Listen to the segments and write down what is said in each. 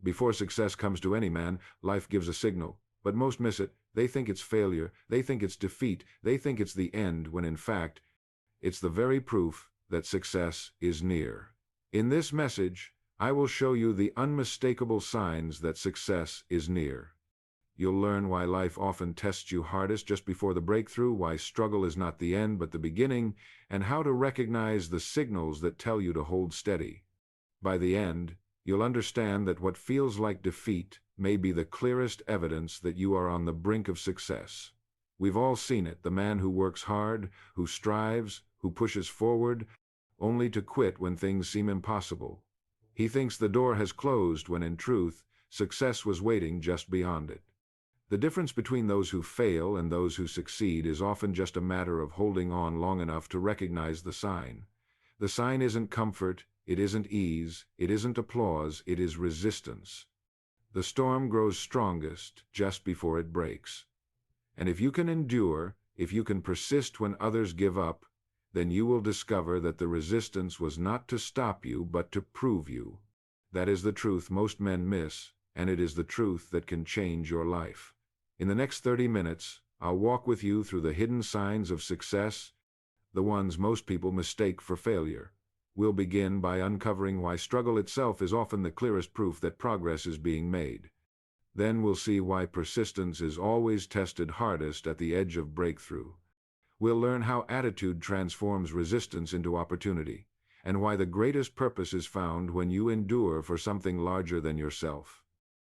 Before success comes to any man, life gives a signal, but most miss it. They think it's failure, they think it's defeat, they think it's the end, when in fact, it's the very proof that success is near. In this message, I will show you the unmistakable signs that success is near. You'll learn why life often tests you hardest just before the breakthrough, why struggle is not the end but the beginning, and how to recognize the signals that tell you to hold steady. By the end, you'll understand that what feels like defeat may be the clearest evidence that you are on the brink of success. We've all seen it, the man who works hard, who strives, who pushes forward, only to quit when things seem impossible. He thinks the door has closed when in truth, success was waiting just beyond it. The difference between those who fail and those who succeed is often just a matter of holding on long enough to recognize the sign. The sign isn't comfort, it isn't ease, it isn't applause, it is resistance. The storm grows strongest just before it breaks. And if you can endure, if you can persist when others give up, then you will discover that the resistance was not to stop you but to prove you. That is the truth most men miss, and it is the truth that can change your life. In the next 30 minutes, I'll walk with you through the hidden signs of success, the ones most people mistake for failure. We'll begin by uncovering why struggle itself is often the clearest proof that progress is being made. Then we'll see why persistence is always tested hardest at the edge of breakthrough. We'll learn how attitude transforms resistance into opportunity, and why the greatest purpose is found when you endure for something larger than yourself.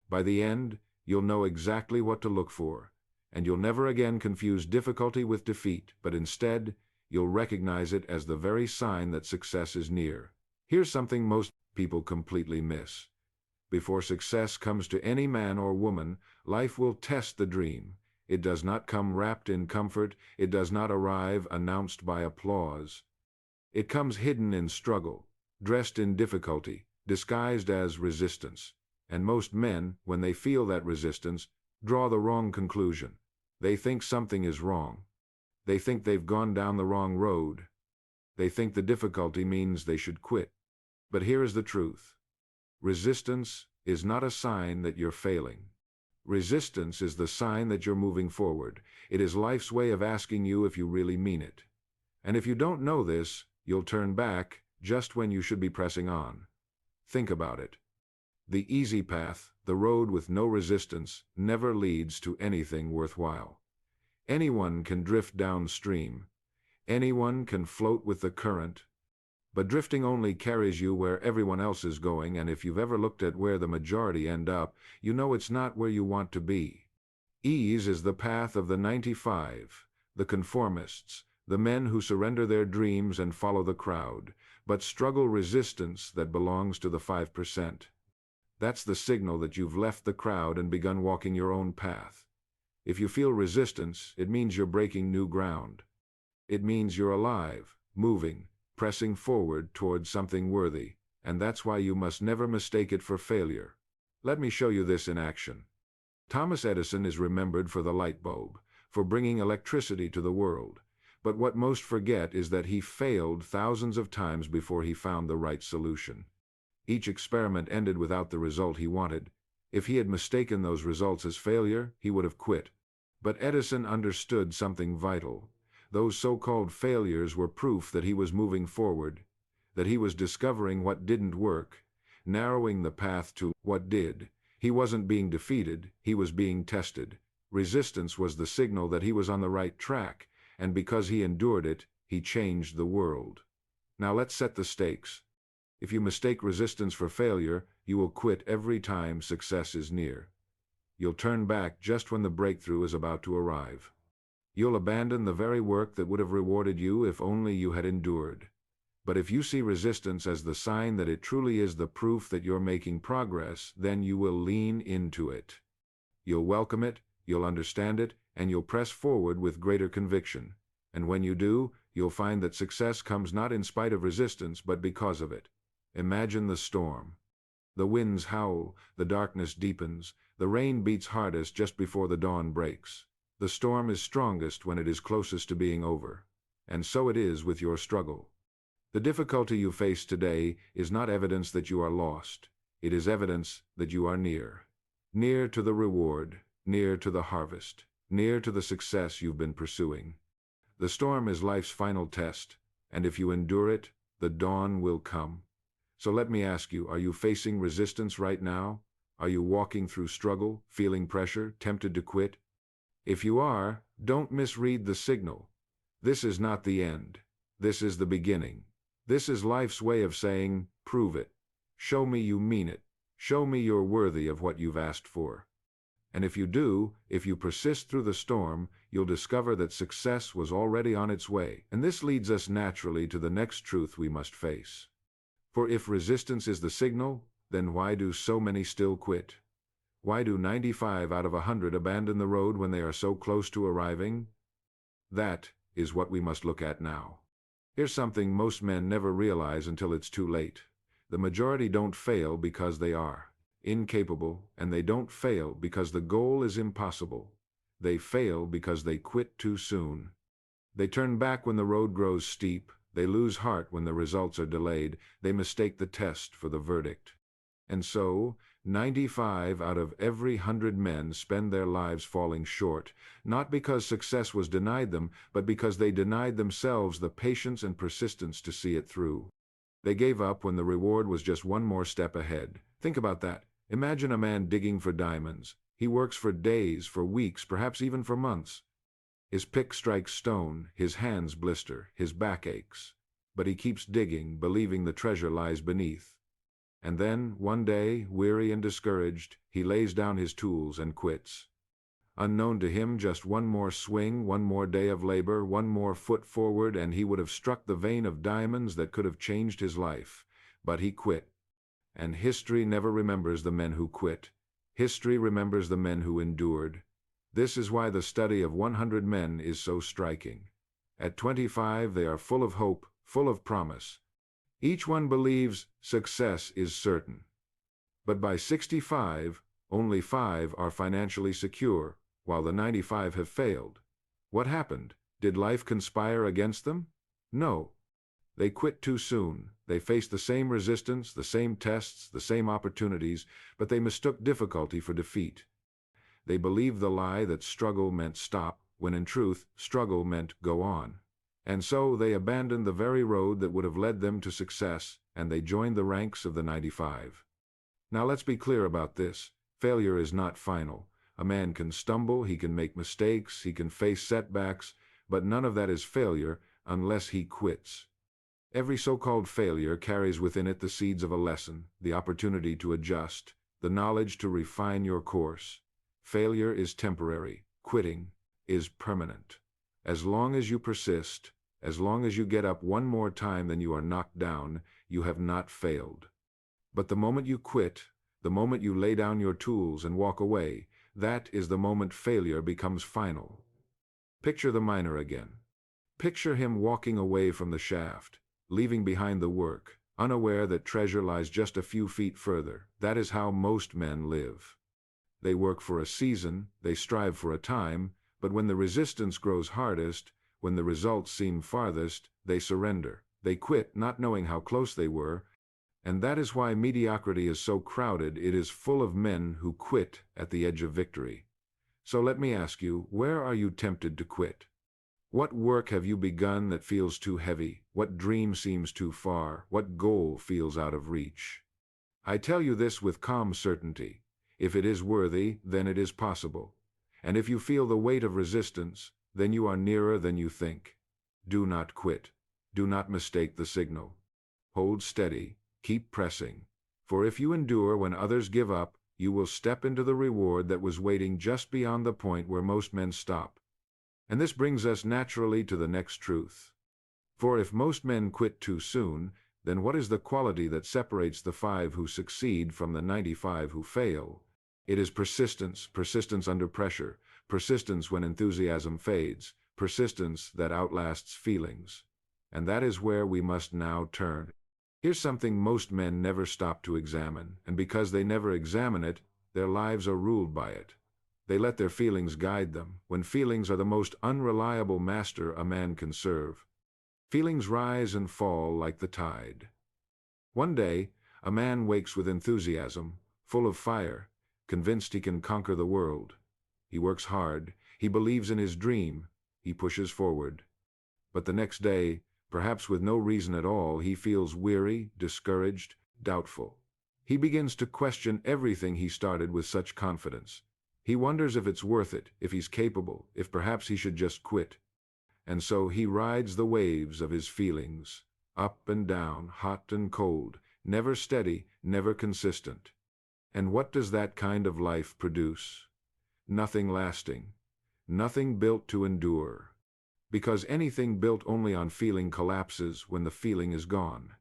By the end, you'll know exactly what to look for, and you'll never again confuse difficulty with defeat, but instead, you'll recognize it as the very sign that success is near. Here's something most people completely miss. Before success comes to any man or woman, life will test the dream. It does not come wrapped in comfort, it does not arrive announced by applause. It comes hidden in struggle, dressed in difficulty, disguised as resistance. And most men, when they feel that resistance, draw the wrong conclusion. They think something is wrong. They think they've gone down the wrong road. They think the difficulty means they should quit. But here is the truth. Resistance is not a sign that you're failing. Resistance is the sign that you're moving forward. It is life's way of asking you if you really mean it. And if you don't know this, you'll turn back just when you should be pressing on. Think about it. The easy path, the road with no resistance, never leads to anything worthwhile. Anyone can drift downstream. Anyone can float with the current. But drifting only carries you where everyone else is going, and if you've ever looked at where the majority end up, you know it's not where you want to be. Ease is the path of the 95, the conformists, the men who surrender their dreams and follow the crowd, but struggle resistance that belongs to the 5%. That's the signal that you've left the crowd and begun walking your own path. If you feel resistance, it means you're breaking new ground. It means you're alive, moving, pressing forward towards something worthy, and that's why you must never mistake it for failure. Let me show you this in action. Thomas Edison is remembered for the light bulb, for bringing electricity to the world. But what most forget is that he failed thousands of times before he found the right solution. Each experiment ended without the result he wanted. If he had mistaken those results as failure, he would have quit. But Edison understood something vital. Those so-called failures were proof that he was moving forward, that he was discovering what didn't work, narrowing the path to what did. He wasn't being defeated, he was being tested. Resistance was the signal that he was on the right track, and because he endured it, he changed the world. Now let's set the stakes. If you mistake resistance for failure, you will quit every time success is near. You'll turn back just when the breakthrough is about to arrive. You'll abandon the very work that would have rewarded you if only you had endured. But if you see resistance as the sign that it truly is the proof that you're making progress, then you will lean into it. You'll welcome it, you'll understand it, and you'll press forward with greater conviction. And when you do, you'll find that success comes not in spite of resistance, but because of it. Imagine the storm. The winds howl, the darkness deepens, the rain beats hardest just before the dawn breaks. The storm is strongest when it is closest to being over. And so it is with your struggle. The difficulty you face today is not evidence that you are lost. it is evidence that you are near. Near to the reward, near to the harvest, near to the success you've been pursuing. The storm is life's final test, and if you endure it, the dawn will come. So let me ask you, are you facing resistance right now? Are you walking through struggle, feeling pressure, tempted to quit? If you are, don't misread the signal. This is not the end. This is the beginning. This is life's way of saying, prove it. Show me you mean it. Show me you're worthy of what you've asked for. And if you do, if you persist through the storm, you'll discover that success was already on its way. And this leads us naturally to the next truth we must face. For if resistance is the signal, then why do so many still quit? Why do 95 out of 100 abandon the road when they are so close to arriving? That is what we must look at now. Here's something most men never realize until it's too late. The majority don't fail because they are incapable, and they don't fail because the goal is impossible. They fail because they quit too soon. They turn back when the road grows steep. They lose heart when the results are delayed. They mistake the test for the verdict. And so, 95 out of every 100 men spend their lives falling short, not because success was denied them, but because they denied themselves the patience and persistence to see it through. They gave up when the reward was just one more step ahead. Think about that. Imagine a man digging for diamonds. He works for days, for weeks, perhaps even for months. His pick strikes stone, his hands blister, his back aches. But he keeps digging, believing the treasure lies beneath. And then, one day, weary and discouraged, he lays down his tools and quits. Unknown to him, just one more swing, one more day of labor, one more foot forward, and he would have struck the vein of diamonds that could have changed his life. But he quit. And history never remembers the men who quit. History remembers the men who endured. This is why the study of 100 men is so striking. At 25, they are full of hope, full of promise. Each one believes success is certain. But by 65, only 5 are financially secure, while the 95 have failed. What happened? Did life conspire against them? No. They quit too soon. They faced the same resistance, the same tests, the same opportunities, but they mistook difficulty for defeat. They believed the lie that struggle meant stop, when in truth, struggle meant go on. And so they abandoned the very road that would have led them to success, and they joined the ranks of the 95. Now let's be clear about this. Failure is not final. A man can stumble, he can make mistakes, he can face setbacks, but none of that is failure unless he quits. Every so-called failure carries within it the seeds of a lesson, the opportunity to adjust, the knowledge to refine your course. Failure is temporary. Quitting is permanent. As long as you persist, as long as you get up one more time than you are knocked down, you have not failed. But the moment you quit, the moment you lay down your tools and walk away, that is the moment failure becomes final. Picture the miner again. Picture him walking away from the shaft, leaving behind the work, unaware that treasure lies just a few feet further. That is how most men live. They work for a season, they strive for a time, but when the resistance grows hardest, when the results seem farthest, they surrender. They quit, not knowing how close they were. And that is why mediocrity is so crowded. It is full of men who quit at the edge of victory. So let me ask you, where are you tempted to quit? What work have you begun that feels too heavy? What dream seems too far? What goal feels out of reach? I tell you this with calm certainty. If it is worthy, then it is possible. And if you feel the weight of resistance, then you are nearer than you think. Do not quit. Do not mistake the signal. Hold steady. Keep pressing. For if you endure when others give up, you will step into the reward that was waiting just beyond the point where most men stop. And this brings us naturally to the next truth. For if most men quit too soon, then what is the quality that separates the 5 who succeed from the 95 who fail? It is persistence, persistence under pressure, persistence when enthusiasm fades, persistence that outlasts feelings. And that is where we must now turn. Here's something most men never stop to examine, and because they never examine it, their lives are ruled by it. They let their feelings guide them, when feelings are the most unreliable master a man can serve. Feelings rise and fall like the tide. One day, A man wakes with enthusiasm, full of fire, convinced he can conquer the world. He works hard, he believes in his dream, he pushes forward. But the next day, perhaps with no reason at all, he feels weary, discouraged, doubtful. He begins to question everything he started with such confidence. He wonders if it's worth it, if he's capable, if perhaps he should just quit. And so he rides the waves of his feelings, up and down, hot and cold, never steady, never consistent. And what does that kind of life produce? Nothing lasting, nothing built to endure. Because anything built only on feeling collapses when the feeling is gone.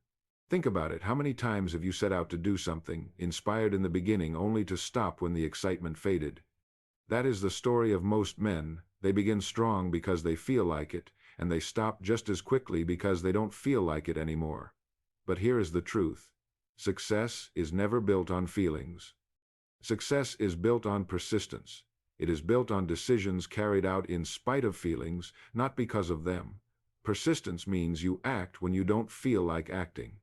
Think about it. How many times have you set out to do something, inspired in the beginning, only to stop when the excitement faded? That is the story of most men. They begin strong because they feel like it, and they stop just as quickly because they don't feel like it anymore. But here is the truth. Success is never built on feelings. Success is built on persistence. It is built on decisions carried out in spite of feelings, not because of them. Persistence means you act when you don't feel like acting.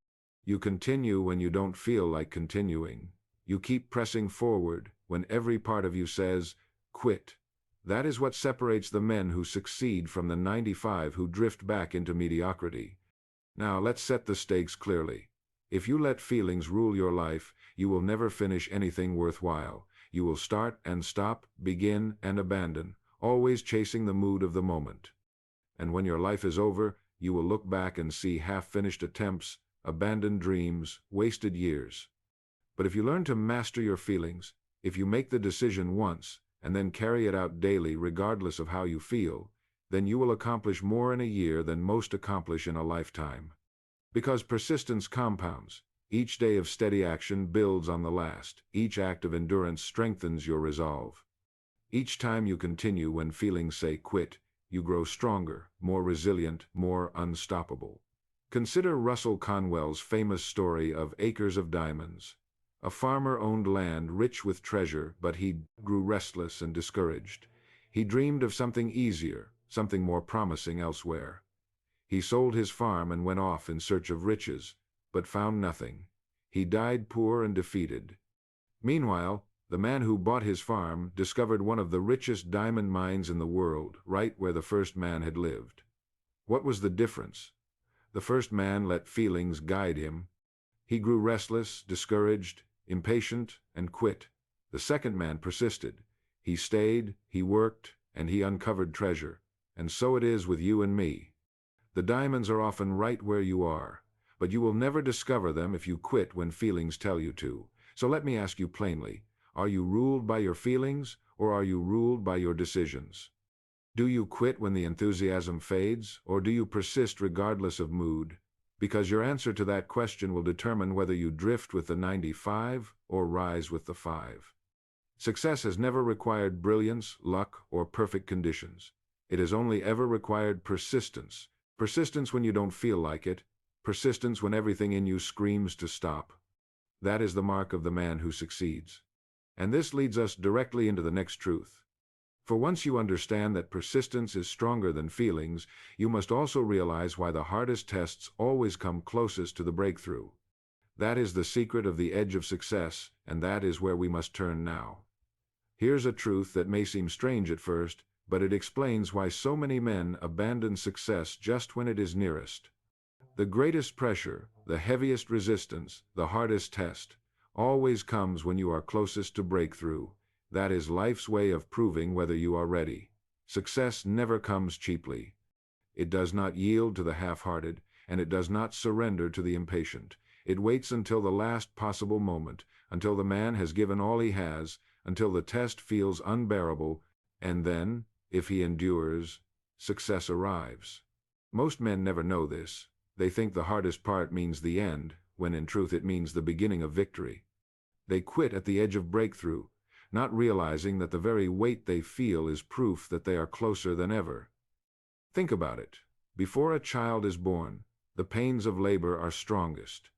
You continue when you don't feel like continuing. You keep pressing forward when every part of you says, quit. That is what separates the men who succeed from the 95 who drift back into mediocrity. Now let's set the stakes clearly. If you let feelings rule your life, you will never finish anything worthwhile. You will start and stop, begin and abandon, always chasing the mood of the moment. And when your life is over, you will look back and see half-finished attempts, abandoned dreams, wasted years. But if you learn to master your feelings, if you make the decision once, and then carry it out daily regardless of how you feel, then you will accomplish more in a year than most accomplish in a lifetime. Because persistence compounds. Each day of steady action builds on the last. Each act of endurance strengthens your resolve. Each time you continue when feelings say quit, you grow stronger, more resilient, more unstoppable. Consider Russell Conwell's famous story of Acres of Diamonds. A farmer owned land rich with treasure, but he grew restless and discouraged. He dreamed of something easier, something more promising elsewhere. He sold his farm and went off in search of riches, but found nothing. He died poor and defeated. Meanwhile, the man who bought his farm discovered one of the richest diamond mines in the world, right where the first man had lived. What was the difference? The first man let feelings guide him. He grew restless, discouraged, impatient, and quit. The second man persisted. He stayed, he worked, and he uncovered treasure. And so it is with you and me. The diamonds are often right where you are, but you will never discover them if you quit when feelings tell you to. So let me ask you plainly, are you ruled by your feelings, or are you ruled by your decisions? Do you quit when the enthusiasm fades, or do you persist regardless of mood? Because your answer to that question will determine whether you drift with the 95 or rise with the 5. Success has never required brilliance, luck, or perfect conditions. It has only ever required persistence. Persistence when you don't feel like it. Persistence when everything in you screams to stop. That is the mark of the man who succeeds. And this leads us directly into the next truth. For once you understand that persistence is stronger than feelings, you must also realize why the hardest tests always come closest to the breakthrough. That is the secret of the edge of success, and that is where we must turn now. Here's a truth that may seem strange at first, but it explains why so many men abandon success just when it is nearest. The greatest pressure, the heaviest resistance, the hardest test, always comes when you are closest to breakthrough. That is life's way of proving whether you are ready. Success never comes cheaply. It does not yield to the half-hearted, and it does not surrender to the impatient. It waits until the last possible moment, until the man has given all he has, until the test feels unbearable, and then, if he endures, success arrives. Most men never know this. They think the hardest part means the end, when in truth it means the beginning of victory. They quit at the edge of breakthrough, not realizing that the very weight they feel is proof that they are closer than ever. Think about it. Before a child is born, the pains of labor are strongest.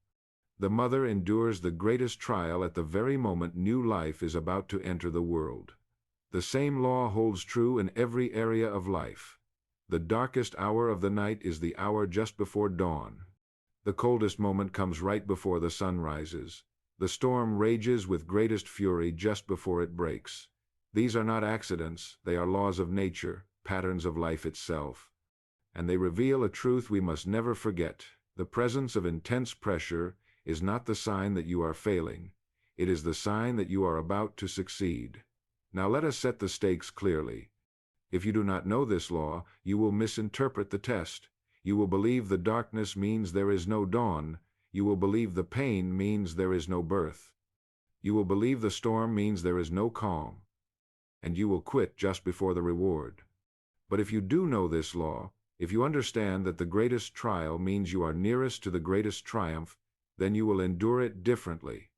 The mother endures the greatest trial at the very moment new life is about to enter the world. The same law holds true in every area of life. The darkest hour of the night is the hour just before dawn. The coldest moment comes right before the sun rises. The storm rages with greatest fury just before it breaks. These are not accidents, they are laws of nature, patterns of life itself. And they reveal a truth we must never forget. The presence of intense pressure is not the sign that you are failing. It is the sign that you are about to succeed. Now let us set the stakes clearly. If you do not know this law, you will misinterpret the test. You will believe the darkness means there is no dawn. You will believe the pain means there is no birth. You will believe the storm means there is no calm. And you will quit just before the reward. But if you do know this law, if you understand that the greatest trial means you are nearest to the greatest triumph, then you will endure it differently.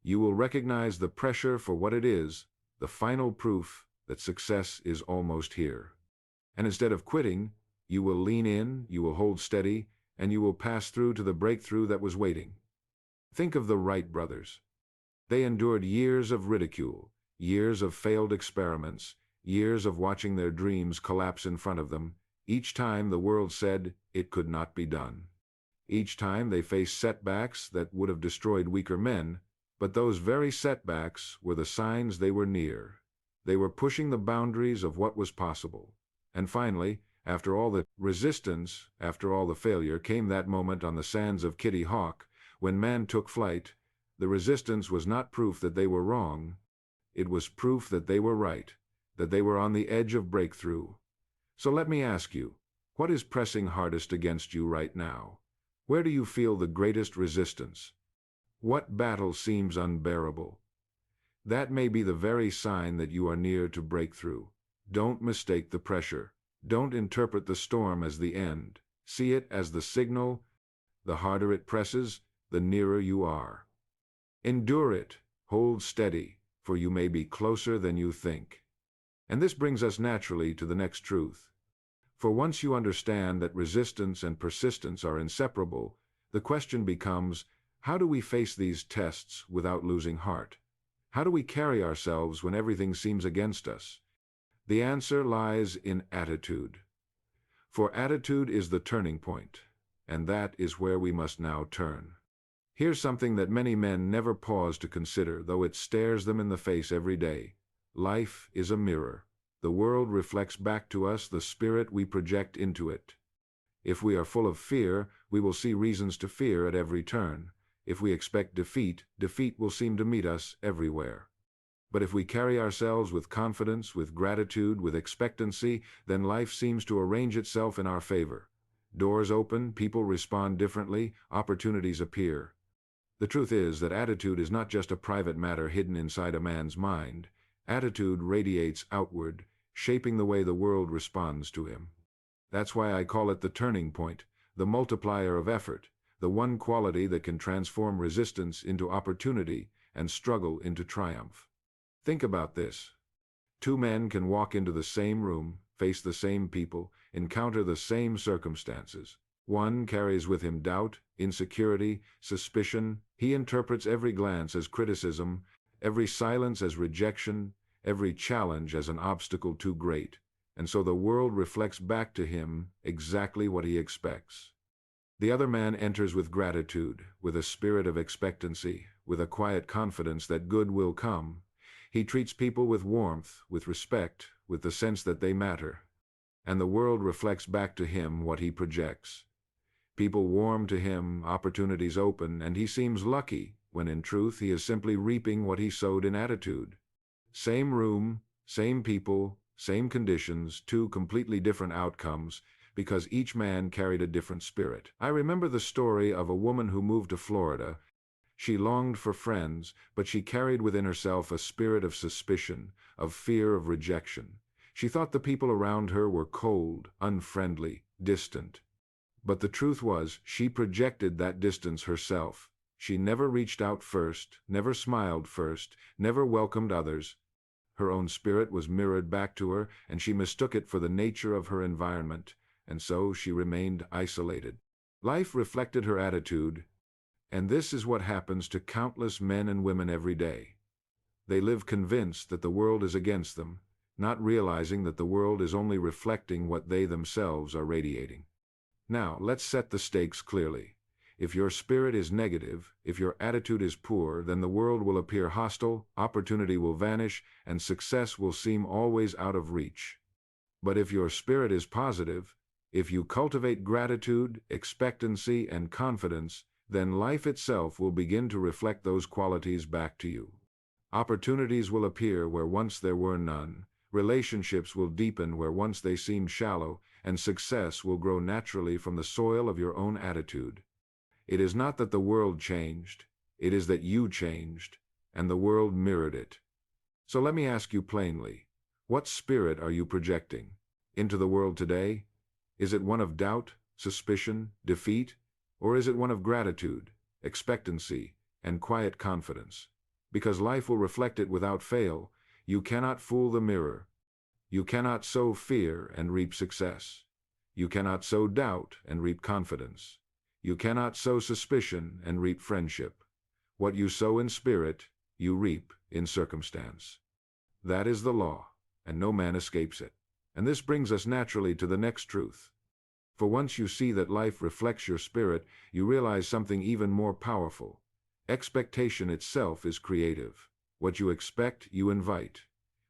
You will recognize the pressure for what it is, the final proof that success is almost here. And instead of quitting, you will lean in, you will hold steady, and you will pass through to the breakthrough that was waiting. Think of the Wright brothers. They endured years of ridicule, years of failed experiments, years of watching their dreams collapse in front of them. Each time the world said it could not be done. Each time they faced setbacks that would have destroyed weaker men, but those very setbacks were the signs they were near. They were pushing the boundaries of what was possible. And finally, after all the resistance, after all the failure, came that moment on the sands of Kitty Hawk, when man took flight. The resistance was not proof that they were wrong. It was proof that they were right, that they were on the edge of breakthrough. So let me ask you, what is pressing hardest against you right now? Where do you feel the greatest resistance? What battle seems unbearable? That may be the very sign that you are near to breakthrough. Don't mistake the pressure. Don't interpret the storm as the end. See it as the signal. The harder it presses, the nearer you are. Endure it. Hold steady, for you may be closer than you think. And this brings us naturally to the next truth. For once you understand that resistance and persistence are inseparable, the question becomes, how do we face these tests without losing heart? How do we carry ourselves when everything seems against us? The answer lies in attitude. For attitude is the turning point, and that is where we must now turn. Here's something that many men never pause to consider, though it stares them in the face every day. Life is a mirror. The world reflects back to us the spirit we project into it. If we are full of fear, we will see reasons to fear at every turn. If we expect defeat, defeat will seem to meet us everywhere. But if we carry ourselves with confidence, with gratitude, with expectancy, then life seems to arrange itself in our favor. Doors open, people respond differently, opportunities appear. The truth is that attitude is not just a private matter hidden inside a man's mind. Attitude radiates outward, shaping the way the world responds to him. That's why I call it the turning point, the multiplier of effort, the one quality that can transform resistance into opportunity and struggle into triumph. Think about this. Two men can walk into the same room, face the same people, encounter the same circumstances. One carries with him doubt, insecurity, suspicion. He interprets every glance as criticism, every silence as rejection, every challenge as an obstacle too great. And so the world reflects back to him exactly what he expects. The other man enters with gratitude, with a spirit of expectancy, with a quiet confidence that good will come. He treats people with warmth, with respect, with the sense that they matter. And the world reflects back to him what he projects. People warm to him, opportunities open, and he seems lucky, when in truth he is simply reaping what he sowed in attitude. Same room, same people, same conditions, two completely different outcomes, because each man carried a different spirit. I remember the story of a woman who moved to Florida. She longed for friends, but she carried within herself a spirit of suspicion, of fear of rejection. She thought the people around her were cold, unfriendly, distant. But the truth was, she projected that distance herself. She never reached out first, never smiled first, never welcomed others. Her own spirit was mirrored back to her, and she mistook it for the nature of her environment, and so she remained isolated. Life reflected her attitude, and this is what happens to countless men and women every day. They live convinced that the world is against them, not realizing that the world is only reflecting what they themselves are radiating. Now, let's set the stakes clearly. If your spirit is negative, if your attitude is poor, then the world will appear hostile, opportunity will vanish, and success will seem always out of reach. But if your spirit is positive, if you cultivate gratitude, expectancy, and confidence, then life itself will begin to reflect those qualities back to you. Opportunities will appear where once there were none, relationships will deepen where once they seemed shallow, and success will grow naturally from the soil of your own attitude. It is not that the world changed, it is that you changed, and the world mirrored it. So let me ask you plainly, what spirit are you projecting into the world today? Is it one of doubt, suspicion, defeat, or is it one of gratitude, expectancy, and quiet confidence? Because life will reflect it without fail. You cannot fool the mirror. You cannot sow fear and reap success. You cannot sow doubt and reap confidence. You cannot sow suspicion and reap friendship. What you sow in spirit, you reap in circumstance. That is the law, and no man escapes it. And this brings us naturally to the next truth. For once you see that life reflects your spirit, you realize something even more powerful. Expectation itself is creative. What you expect, you invite.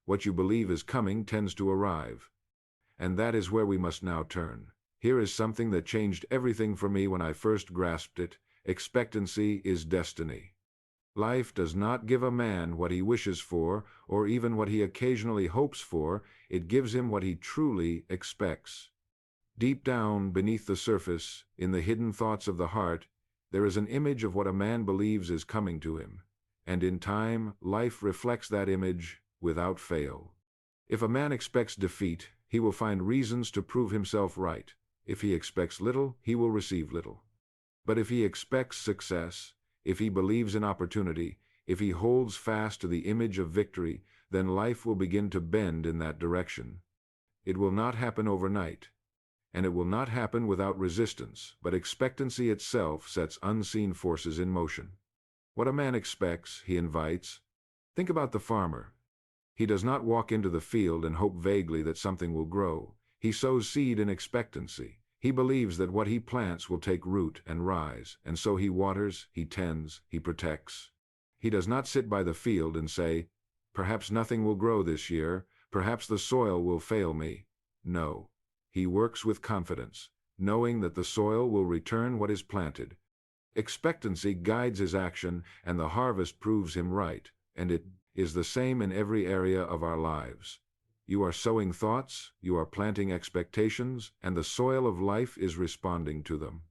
What you believe is coming tends to arrive. And that is where we must now turn. Here is something that changed everything for me when I first grasped it. Expectancy is destiny. Life does not give a man what he wishes for, or even what he occasionally hopes for. It gives him what he truly expects. Deep down, beneath the surface, in the hidden thoughts of the heart, there is an image of what a man believes is coming to him. And in time, life reflects that image without fail. If a man expects defeat, he will find reasons to prove himself right. If he expects little, he will receive little. But if he expects success, if he believes in opportunity, if he holds fast to the image of victory, then life will begin to bend in that direction. It will not happen overnight, and it will not happen without resistance, but expectancy itself sets unseen forces in motion. What a man expects, he invites. Think about the farmer. He does not walk into the field and hope vaguely that something will grow. He sows seed in expectancy. He believes that what he plants will take root and rise, and so he waters, he tends, he protects. He does not sit by the field and say, "Perhaps nothing will grow this year, perhaps the soil will fail me." No, he works with confidence, knowing that the soil will return what is planted. Expectancy guides his action, and the harvest proves him right, and it is the same in every area of our lives. You are sowing thoughts, you are planting expectations, and the soil of life is responding to them.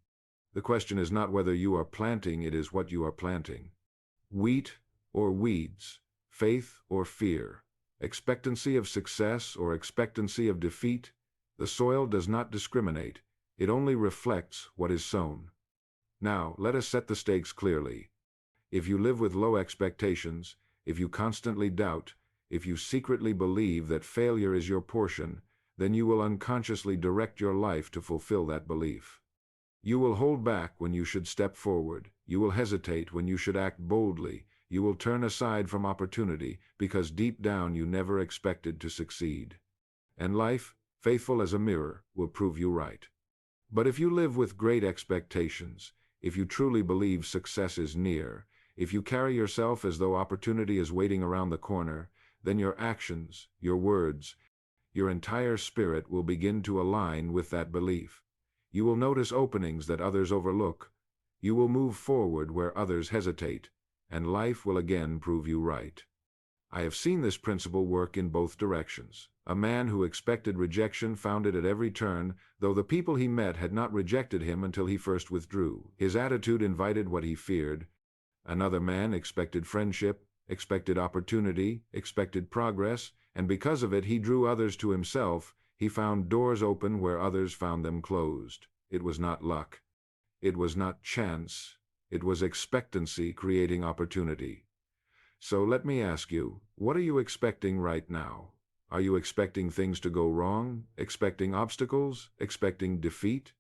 The question is not whether you are planting, it is what you are planting. Wheat or weeds, faith or fear, expectancy of success or expectancy of defeat, the soil does not discriminate, it only reflects what is sown. Now, let us set the stakes clearly. If you live with low expectations, if you constantly doubt, if you secretly believe that failure is your portion, then you will unconsciously direct your life to fulfill that belief. You will hold back when you should step forward. You will hesitate when you should act boldly. You will turn aside from opportunity because deep down you never expected to succeed. And life, faithful as a mirror, will prove you right. But if you live with great expectations, if you truly believe success is near, if you carry yourself as though opportunity is waiting around the corner, then your actions, your words, your entire spirit will begin to align with that belief. You will notice openings that others overlook. You will move forward where others hesitate, and life will again prove you right. I have seen this principle work in both directions. A man who expected rejection found it at every turn, though the people he met had not rejected him until he first withdrew. His attitude invited what he feared. Another man expected friendship, expected opportunity, expected progress, and because of it he drew others to himself. He found doors open where others found them closed. It was not luck. It was not chance. It was expectancy creating opportunity. So let me ask you, what are you expecting right now? Are you expecting things to go wrong, expecting obstacles, expecting defeat?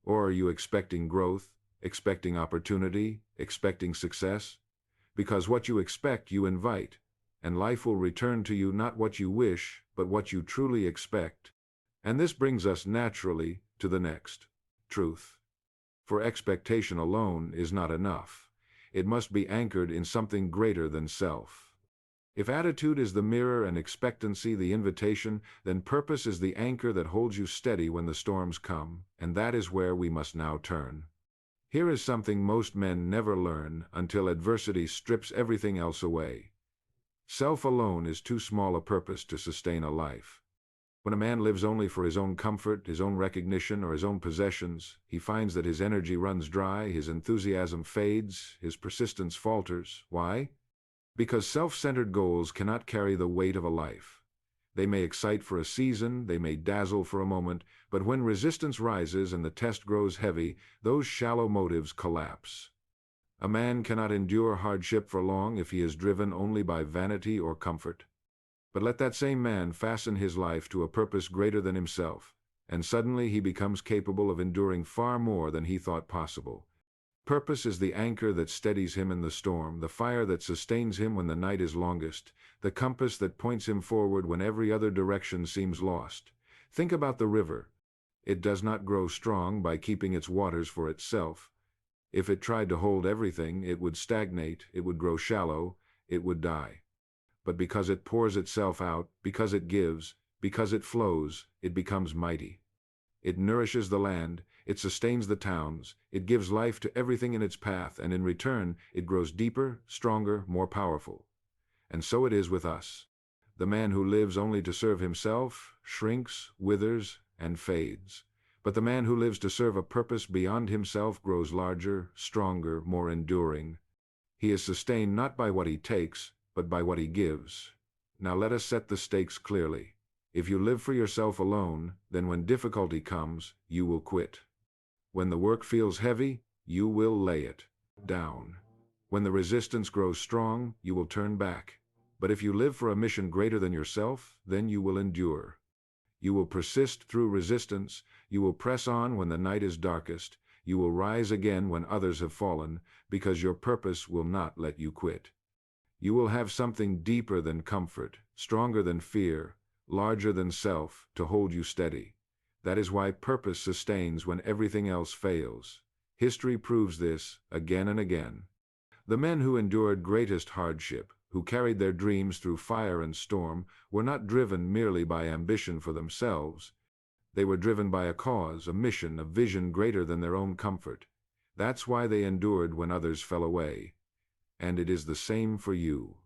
Or are you expecting growth, expecting opportunity, expecting success? Because what you expect, you invite, and life will return to you not what you wish, but what you truly expect. And this brings us naturally to the next truth. For expectation alone is not enough. It must be anchored in something greater than self. If attitude is the mirror and expectancy the invitation, then purpose is the anchor that holds you steady when the storms come, and that is where we must now turn. Here is something most men never learn until adversity strips everything else away. Self alone is too small a purpose to sustain a life. When a man lives only for his own comfort, his own recognition, or his own possessions, he finds that his energy runs dry, his enthusiasm fades, his persistence falters. Why? Because self-centered goals cannot carry the weight of a life. They may excite for a season, they may dazzle for a moment, but when resistance rises and the test grows heavy, those shallow motives collapse. A man cannot endure hardship for long if he is driven only by vanity or comfort. But let that same man fasten his life to a purpose greater than himself, and suddenly he becomes capable of enduring far more than he thought possible. Purpose is the anchor that steadies him in the storm, the fire that sustains him when the night is longest, the compass that points him forward when every other direction seems lost. Think about the river. It does not grow strong by keeping its waters for itself. If it tried to hold everything, it would stagnate, it would grow shallow, it would die. But because it pours itself out, because it gives, because it flows, it becomes mighty. It nourishes the land, it sustains the towns, it gives life to everything in its path, and in return, it grows deeper, stronger, more powerful. And so it is with us. The man who lives only to serve himself shrinks, withers, and fades. But the man who lives to serve a purpose beyond himself grows larger, stronger, more enduring. He is sustained not by what he takes, but by what he gives. Now let us set the stakes clearly. If you live for yourself alone, then when difficulty comes, you will quit. When the work feels heavy, you will lay it down. When the resistance grows strong, you will turn back. But if you live for a mission greater than yourself, then you will endure. You will persist through resistance, you will press on when the night is darkest, you will rise again when others have fallen, because your purpose will not let you quit. You will have something deeper than comfort, stronger than fear, larger than self, to hold you steady. That is why purpose sustains when everything else fails. History proves this again and again. The men who endured greatest hardship, who carried their dreams through fire and storm, were not driven merely by ambition for themselves. They were driven by a cause, a mission, a vision greater than their own comfort. That's why they endured when others fell away. And it is the same for you.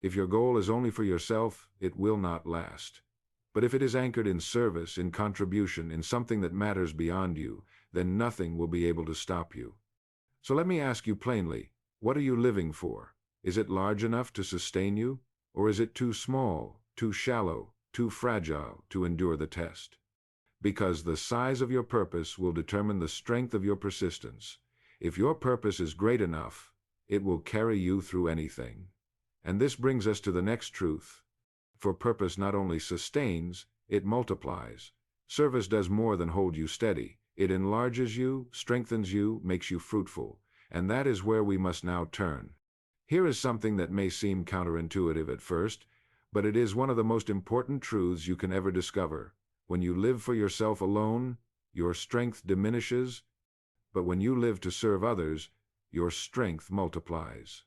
If your goal is only for yourself, it will not last. But if it is anchored in service, in contribution, in something that matters beyond you, then nothing will be able to stop you. So let me ask you plainly, what are you living for? Is it large enough to sustain you? Or is it too small, too shallow, too fragile to endure the test? Because the size of your purpose will determine the strength of your persistence. If your purpose is great enough, it will carry you through anything. And this brings us to the next truth. For purpose not only sustains, it multiplies. Service does more than hold you steady. It enlarges you, strengthens you, makes you fruitful. And that is where we must now turn. Here is something that may seem counterintuitive at first, but it is one of the most important truths you can ever discover. When you live for yourself alone, your strength diminishes, but when you live to serve others, your strength multiplies.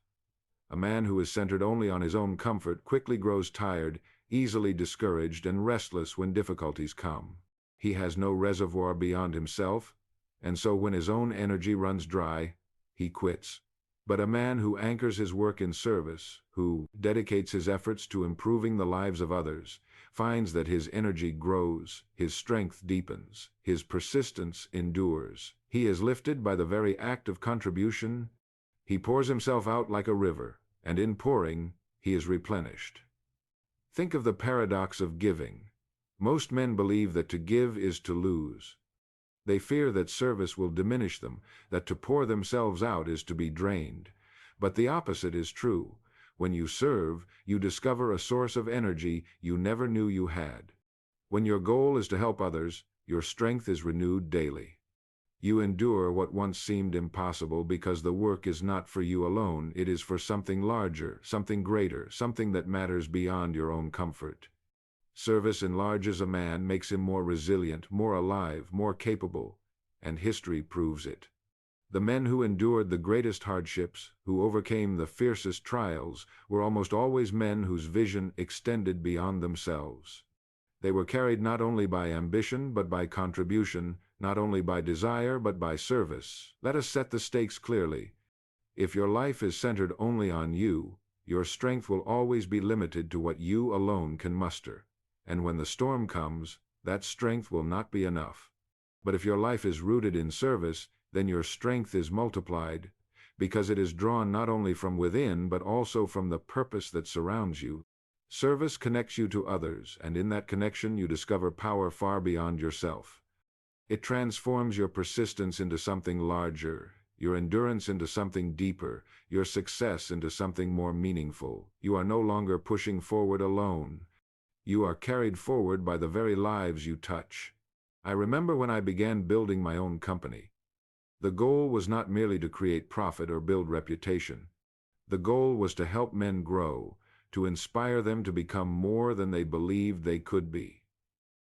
A man who is centered only on his own comfort quickly grows tired, easily discouraged, and restless when difficulties come. He has no reservoir beyond himself, and so when his own energy runs dry, he quits. But a man who anchors his work in service, who dedicates his efforts to improving the lives of others, finds that his energy grows, his strength deepens, his persistence endures. He is lifted by the very act of contribution. He pours himself out like a river, and in pouring, he is replenished. Think of the paradox of giving. Most men believe that to give is to lose. They fear that service will diminish them, that to pour themselves out is to be drained. But the opposite is true. When you serve, you discover a source of energy you never knew you had. When your goal is to help others, your strength is renewed daily. You endure what once seemed impossible because the work is not for you alone, it is for something larger, something greater, something that matters beyond your own comfort. Service enlarges a man, makes him more resilient, more alive, more capable, and history proves it. The men who endured the greatest hardships, who overcame the fiercest trials, were almost always men whose vision extended beyond themselves. They were carried not only by ambition but by contribution, not only by desire but by service. Let us set the stakes clearly. If your life is centered only on you, your strength will always be limited to what you alone can muster. And when the storm comes, that strength will not be enough. But if your life is rooted in service, then your strength is multiplied, because it is drawn not only from within but also from the purpose that surrounds you. Service connects you to others, and in that connection you discover power far beyond yourself. It transforms your persistence into something larger, your endurance into something deeper, your success into something more meaningful. You are no longer pushing forward alone. You are carried forward by the very lives you touch. I remember when I began building my own company. The goal was not merely to create profit or build reputation. The goal was to help men grow, to inspire them to become more than they believed they could be.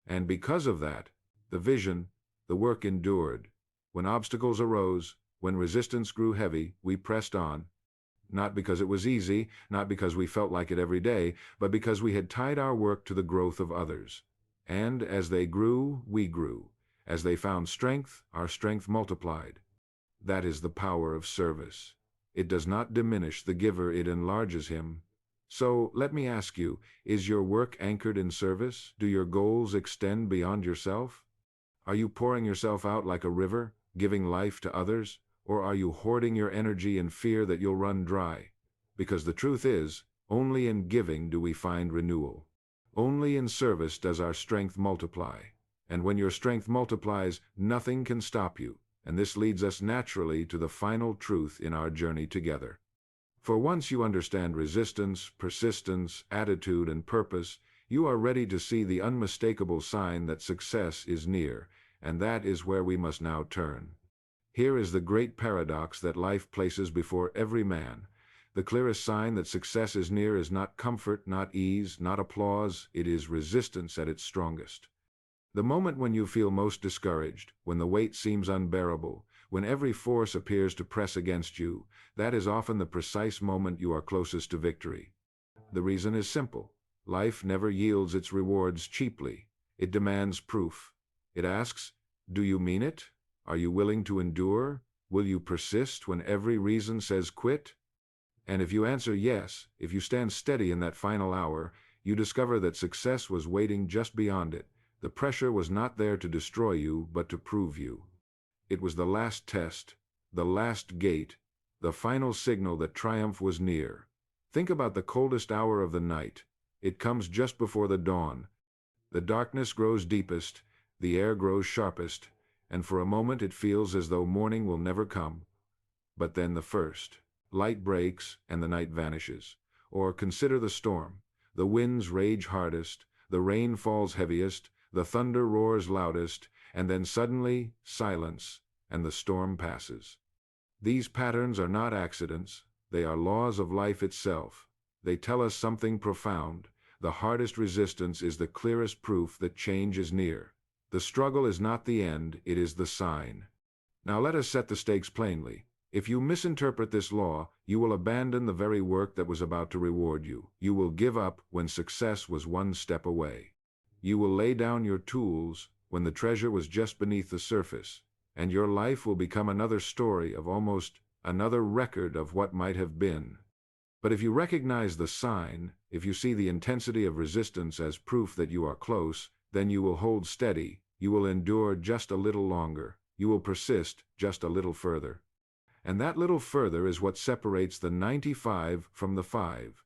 And because of that, the vision, the work endured. When obstacles arose, when resistance grew heavy, we pressed on. Not because it was easy, not because we felt like it every day, but because we had tied our work to the growth of others. And as they grew, we grew. As they found strength, our strength multiplied. That is the power of service. It does not diminish the giver, it enlarges him. So, let me ask you, is your work anchored in service? Do your goals extend beyond yourself? Are you pouring yourself out like a river, giving life to others? Or are you hoarding your energy in fear that you'll run dry? Because the truth is, only in giving do we find renewal. Only in service does our strength multiply. And when your strength multiplies, nothing can stop you. And this leads us naturally to the final truth in our journey together. For once you understand resistance, persistence, attitude, and purpose, you are ready to see the unmistakable sign that success is near, and that is where we must now turn. Here is the great paradox that life places before every man. The clearest sign that success is near is not comfort, not ease, not applause, it is resistance at its strongest. The moment when you feel most discouraged, when the weight seems unbearable, when every force appears to press against you, that is often the precise moment you are closest to victory. The reason is simple. Life never yields its rewards cheaply. It demands proof. It asks, do you mean it? Are you willing to endure? Will you persist when every reason says quit? And if you answer yes, if you stand steady in that final hour, you discover that success was waiting just beyond it. The pressure was not there to destroy you, but to prove you. It was the last test, the last gate, the final signal that triumph was near. Think about the coldest hour of the night. It comes just before the dawn. The darkness grows deepest, the air grows sharpest, and for a moment it feels as though morning will never come. But then the first light breaks and the night vanishes. Or consider the storm. The winds rage hardest, the rain falls heaviest, the thunder roars loudest, and then suddenly silence, and the storm passes. These patterns are not accidents, they are laws of life itself. They tell us something profound. The hardest resistance is the clearest proof that change is near. The struggle is not the end, it is the sign. Now let us set the stakes plainly. If you misinterpret this law, you will abandon the very work that was about to reward you. You will give up when success was one step away. You will lay down your tools when the treasure was just beneath the surface, and your life will become another story of almost another record of what might have been. But if you recognize the sign, if you see the intensity of resistance as proof that you are close, then you will hold steady, you will endure just a little longer, you will persist just a little further. And that little further is what separates the 95 from the 5.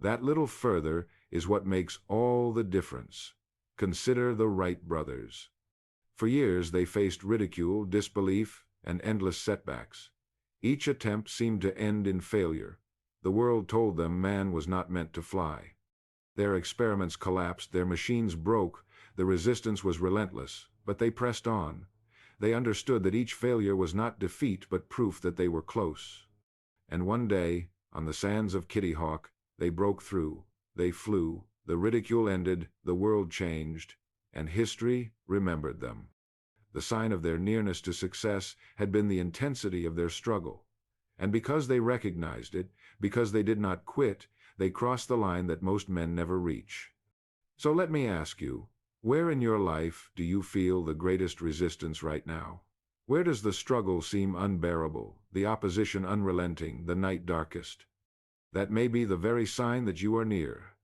That little further is what makes all the difference. Consider the Wright brothers. For years they faced ridicule, disbelief, and endless setbacks. Each attempt seemed to end in failure. The world told them man was not meant to fly. Their experiments collapsed, their machines broke, the resistance was relentless, but they pressed on. They understood that each failure was not defeat but proof that they were close. And one day, on the sands of Kitty Hawk, they broke through, they flew, the ridicule ended, the world changed, and history remembered them. The sign of their nearness to success had been the intensity of their struggle. And because they recognized it, because they did not quit, they crossed the line that most men never reach. So let me ask you, where in your life do you feel the greatest resistance right now? Where does the struggle seem unbearable, the opposition unrelenting, the night darkest? That may be the very sign that you are near.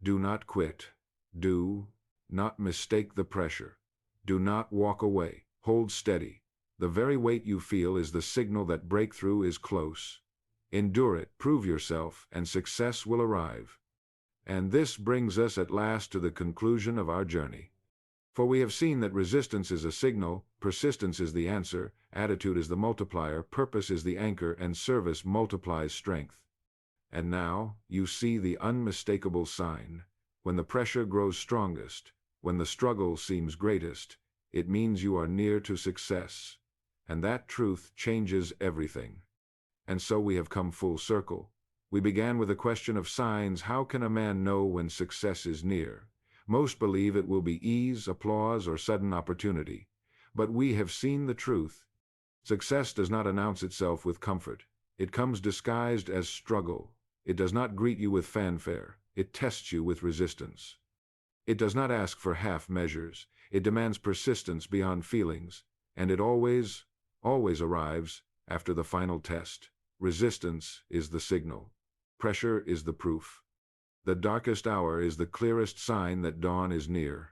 Do not quit. Do not mistake the pressure. Do not walk away. Hold steady. The very weight you feel is the signal that breakthrough is close. Endure it, prove yourself, and success will arrive. And this brings us at last to the conclusion of our journey. For we have seen that resistance is a signal, persistence is the answer, attitude is the multiplier, purpose is the anchor, and service multiplies strength. And now, you see the unmistakable sign. When the pressure grows strongest, when the struggle seems greatest, it means you are near to success. And that truth changes everything. And so we have come full circle. We began with a question of signs. How can a man know when success is near? Most believe it will be ease, applause, or sudden opportunity. But we have seen the truth. Success does not announce itself with comfort. It comes disguised as struggle. It does not greet you with fanfare. It tests you with resistance. It does not ask for half measures. It demands persistence beyond feelings. And it always arrives after the final test. Resistance is the signal. Pressure is the proof. The darkest hour is the clearest sign that dawn is near.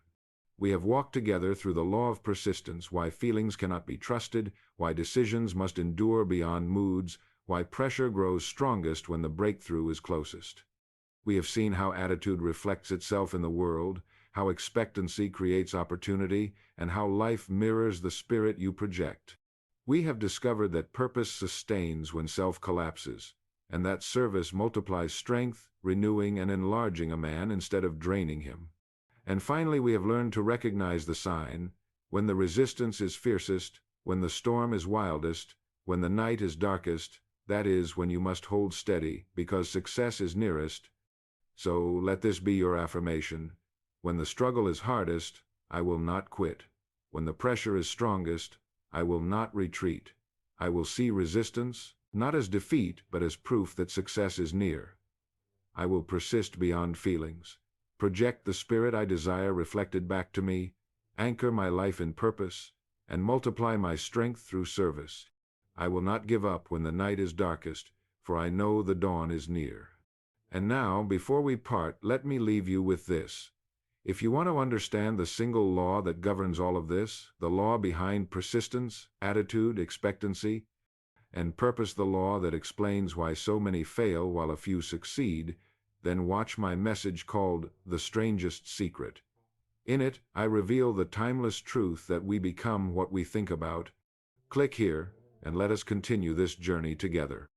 We have walked together through the law of persistence, why feelings cannot be trusted, why decisions must endure beyond moods, why pressure grows strongest when the breakthrough is closest. We have seen how attitude reflects itself in the world, how expectancy creates opportunity, and how life mirrors the spirit you project. We have discovered that purpose sustains when self collapses, and that service multiplies strength, renewing and enlarging a man instead of draining him. And finally, we have learned to recognize the sign: when the resistance is fiercest, when the storm is wildest, when the night is darkest, that is when you must hold steady, because success is nearest. So let this be your affirmation. When the struggle is hardest, I will not quit. When the pressure is strongest, I will not retreat. I will see resistance, not as defeat, but as proof that success is near. I will persist beyond feelings, project the spirit I desire reflected back to me, anchor my life in purpose, and multiply my strength through service. I will not give up when the night is darkest, for I know the dawn is near. And now, before we part, let me leave you with this. If you want to understand the single law that governs all of this, the law behind persistence, attitude, expectancy, and purpose, the law that explains why so many fail while a few succeed, then watch my message called The Strangest Secret. In it, I reveal the timeless truth that we become what we think about. Click here, and let us continue this journey together.